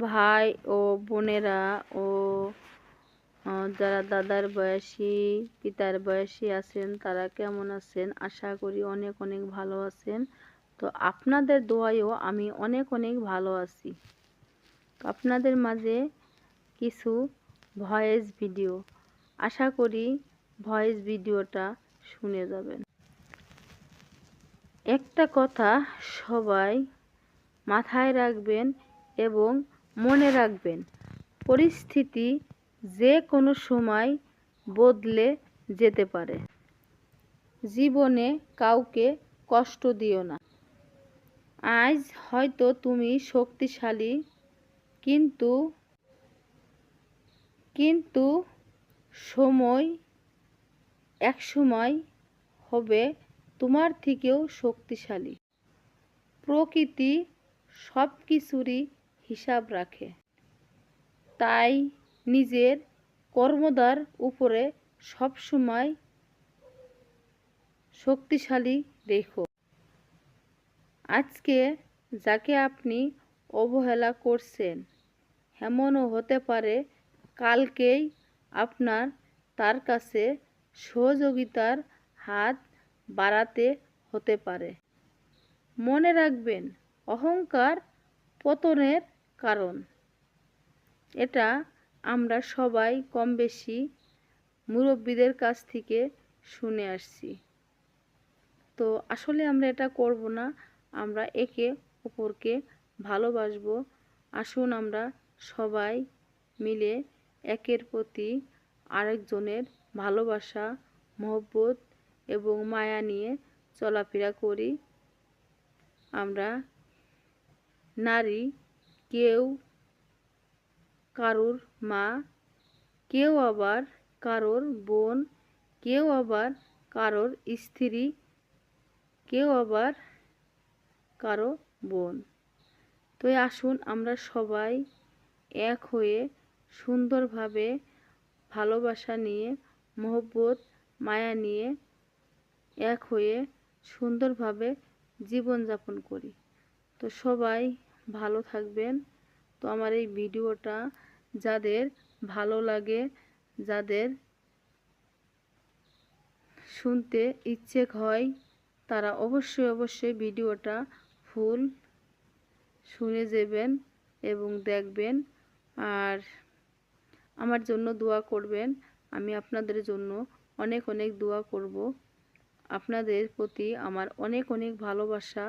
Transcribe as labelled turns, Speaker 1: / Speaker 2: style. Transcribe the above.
Speaker 1: ভাই ও বোনেরা ও যারা দাদার বয়সী পিতার বয়সী আছেন তারা কেমন আছেন? আশা করি অনেক অনেক ভালো আছেন। তো আপনাদের দোয়ায়ও আমি অনেক অনেক ভালো আছি। আপনাদের মাঝে কিছু ভয়েস ভিডিও, আশা করি ভয়েস ভিডিওটা শুনে যাবেন। একটা কথা সবাই মাথায় রাখবেন এবং মনে রাখবেন, পরিস্থিতি যে কোনো সময় বদলে যেতে পারে। জীবনে কাউকে কষ্ট দিও না। আজ হয়তো তুমি শক্তিশালী, কিন্তু একসময় হবে তোমার থেকেও শক্তিশালী। প্রকৃতি সব কিছুরই হিসাব রাখে, তাই নিজের কর্মদার উপরে সবসময় শক্তিশালী রেখো। আজকে যাকে আপনি অবহেলা করছেন, এমনও হতে পারে কালকেই আপনার তার কাছে সহযোগিতার হাত বাড়াতে হতে পারে। মনে রাখবেন, অহংকার পতনের কারণ। এটা আমরা সবাই কম বেশি মুরব্বীদের কাছ থেকে শুনে আসছি। তো আসলে আমরা এটা করব না, আমরা একে অপরকে ভালোবাসবো। আসুন আমরা সবাই মিলে একের প্রতি আরেকজনের ভালোবাসা, মহব্বত এবং মায়া নিয়ে চলাফেরা করি। আমরা নারী, কেউ কারোর মা, কেউ আবার কারোর বোন, কেউ আবার কারোর স্ত্রী, কেউ আবার কারো বোন। তো আসুন আমরা সবাই এক হয়ে সুন্দরভাবে ভালোবাসা নিয়ে, মহব্বত মায়া নিয়ে এক হয়ে সুন্দরভাবে জীবনযাপন করি। তো সবাই ভালো থাকবেন। তো আমার এই ভিডিওটা যাদের ভালো লাগে, যাদের শুনতে ইচ্ছে হয়, তারা অবশ্যই ভিডিওটা ফুল শুনে যাবেন এবং দেখবেন। আর আমার জন্য দোয়া করবেন। আমি আপনাদের জন্য অনেক অনেক দোয়া করব। আপনাদের প্রতি আমার অনেক অনেক ভালোবাসা।